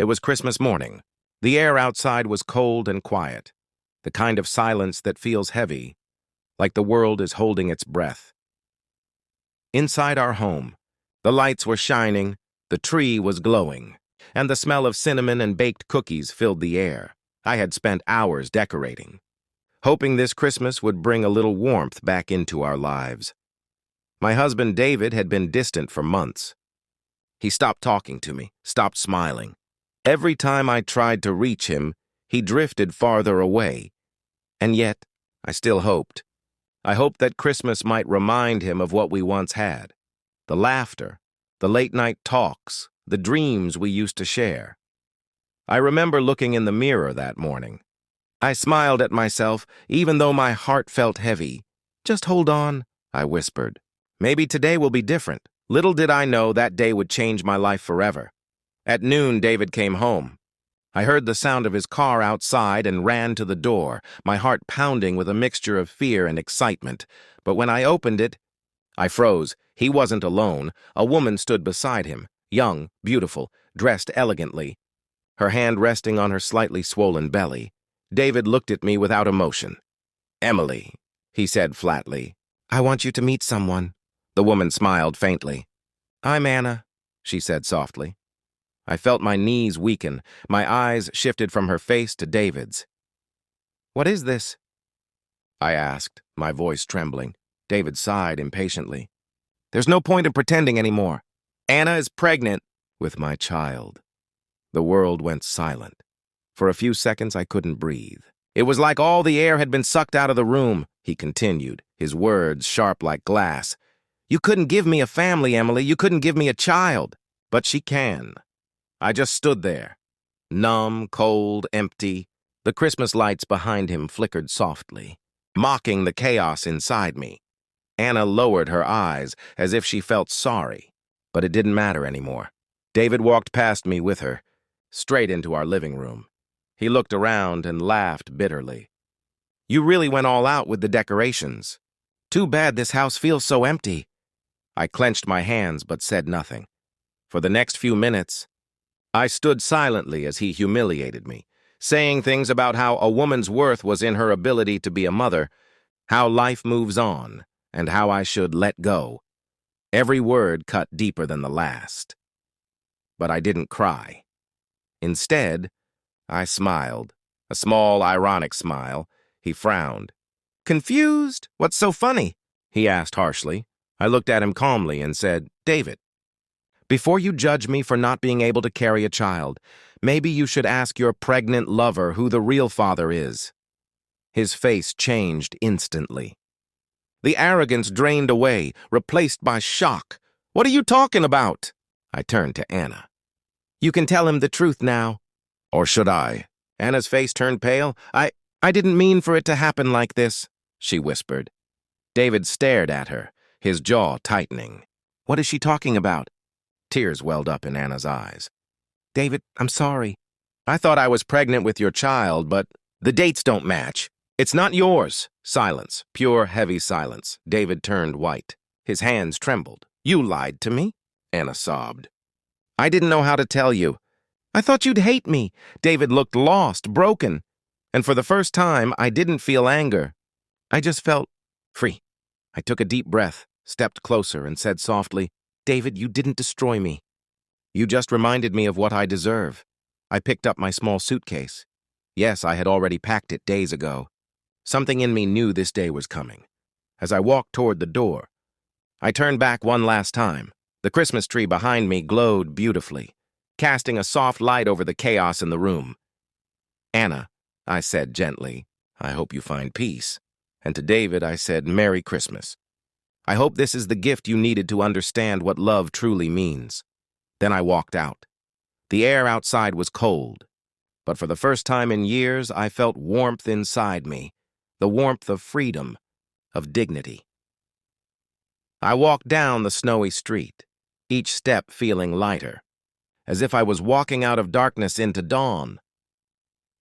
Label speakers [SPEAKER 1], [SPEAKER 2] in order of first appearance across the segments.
[SPEAKER 1] It was Christmas morning. The air outside was cold and quiet, the kind of silence that feels heavy, like the world is holding its breath. Inside our home, the lights were shining, the tree was glowing, and the smell of cinnamon and baked cookies filled the air. I had spent hours decorating, hoping this Christmas would bring a little warmth back into our lives. My husband David had been distant for months. He stopped talking to me, stopped smiling. Every time I tried to reach him, he drifted farther away. And yet, I still hoped. I hoped that Christmas might remind him of what we once had. The laughter, the late-night talks, the dreams we used to share. I remember looking in the mirror that morning. I smiled at myself, even though my heart felt heavy. "Just hold on," I whispered. "Maybe today will be different." Little did I know that day would change my life forever. At noon, David came home. I heard the sound of his car outside and ran to the door, my heart pounding with a mixture of fear and excitement. But when I opened it, I froze. He wasn't alone. A woman stood beside him, young, beautiful, dressed elegantly, her hand resting on her slightly swollen belly. David looked at me without emotion. "Emily," he said flatly, "I want you to meet someone." The woman smiled faintly. "I'm Anna," she said softly. I felt my knees weaken. My eyes shifted from her face to David's. "What is this?" I asked, my voice trembling. David sighed impatiently. "There's no point in pretending anymore. Anna is pregnant with my child." The world went silent. For a few seconds, I couldn't breathe. "It was like all the air had been sucked out of the room," he continued, his words sharp like glass. "You couldn't give me a family, Emily. You couldn't give me a child. But she can." I just stood there, numb, cold, empty. The Christmas lights behind him flickered softly, mocking the chaos inside me. Anna lowered her eyes as if she felt sorry, but it didn't matter anymore. David walked past me with her, straight into our living room. He looked around and laughed bitterly. "You really went all out with the decorations. Too bad this house feels so empty." I clenched my hands but said nothing. For the next few minutes, I stood silently as he humiliated me, saying things about how a woman's worth was in her ability to be a mother, how life moves on, and how I should let go. Every word cut deeper than the last. But I didn't cry. Instead, I smiled, a small, ironic smile. He frowned. "Confused? What's so funny?" he asked harshly. I looked at him calmly and said, "David, before you judge me for not being able to carry a child, maybe you should ask your pregnant lover who the real father is." His face changed instantly. The arrogance drained away, replaced by shock. "What are you talking about?" I turned to Anna. "You can tell him the truth now." "Or should I?" Anna's face turned pale. I didn't mean for it to happen like this," she whispered. David stared at her, his jaw tightening. "What is she talking about?" Tears welled up in Anna's eyes. "David, I'm sorry. I thought I was pregnant with your child, but the dates don't match. It's not yours." Silence, pure, heavy silence. David turned white. His hands trembled. "You lied to me?" Anna sobbed. "I didn't know how to tell you. I thought you'd hate me." David looked lost, broken. And for the first time, I didn't feel anger. I just felt free. I took a deep breath, stepped closer, and said softly, "David, you didn't destroy me. You just reminded me of what I deserve." I picked up my small suitcase. Yes, I had already packed it days ago. Something in me knew this day was coming. As I walked toward the door, I turned back one last time. The Christmas tree behind me glowed beautifully, casting a soft light over the chaos in the room. "Anna," I said gently, "I hope you find peace." And to David, I said, "Merry Christmas. I hope this is the gift you needed to understand what love truly means." Then I walked out. The air outside was cold, but for the first time in years, I felt warmth inside me, the warmth of freedom, of dignity. I walked down the snowy street, each step feeling lighter, as if I was walking out of darkness into dawn.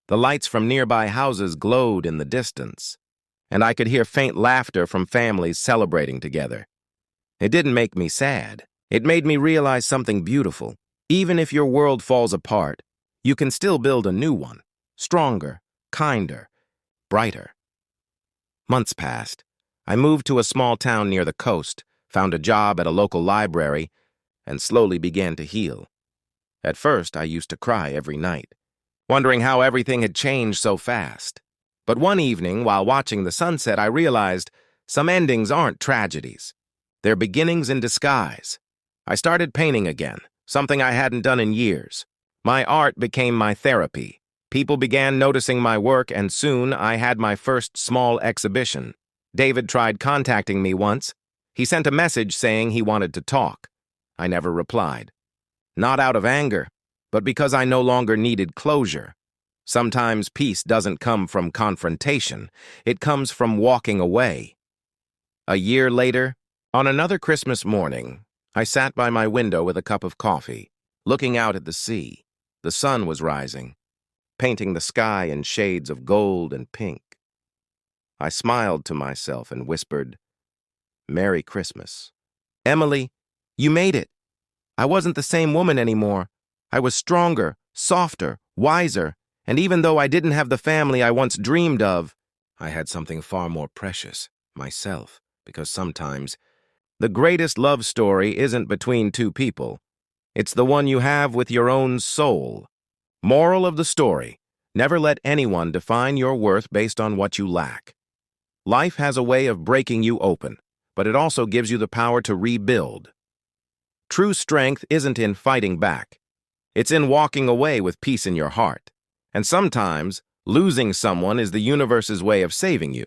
[SPEAKER 1] The lights from nearby houses glowed in the distance, and I could hear faint laughter from families celebrating together. It didn't make me sad. It made me realize something beautiful. Even if your world falls apart, you can still build a new one, stronger, kinder, brighter. Months passed. I moved to a small town near the coast, found a job at a local library, and slowly began to heal. At first, I used to cry every night, wondering how everything had changed so fast. But one evening, while watching the sunset, I realized some endings aren't tragedies. They're beginnings in disguise. I started painting again, something I hadn't done in years. My art became my therapy. People began noticing my work, and soon I had my first small exhibition. David tried contacting me once. He sent a message saying he wanted to talk. I never replied. Not out of anger, but because I no longer needed closure. Sometimes peace doesn't come from confrontation. It comes from walking away. A year later, on another Christmas morning, I sat by my window with a cup of coffee, looking out at the sea. The sun was rising, painting the sky in shades of gold and pink. I smiled to myself and whispered, "Merry Christmas." "Emily, you made it." I wasn't the same woman anymore. I was stronger, softer, wiser, and even though I didn't have the family I once dreamed of, I had something far more precious, myself, because sometimes the greatest love story isn't between two people. It's the one you have with your own soul. Moral of the story: never let anyone define your worth based on what you lack. Life has a way of breaking you open, but it also gives you the power to rebuild. True strength isn't in fighting back. It's in walking away with peace in your heart. And sometimes, losing someone is the universe's way of saving you.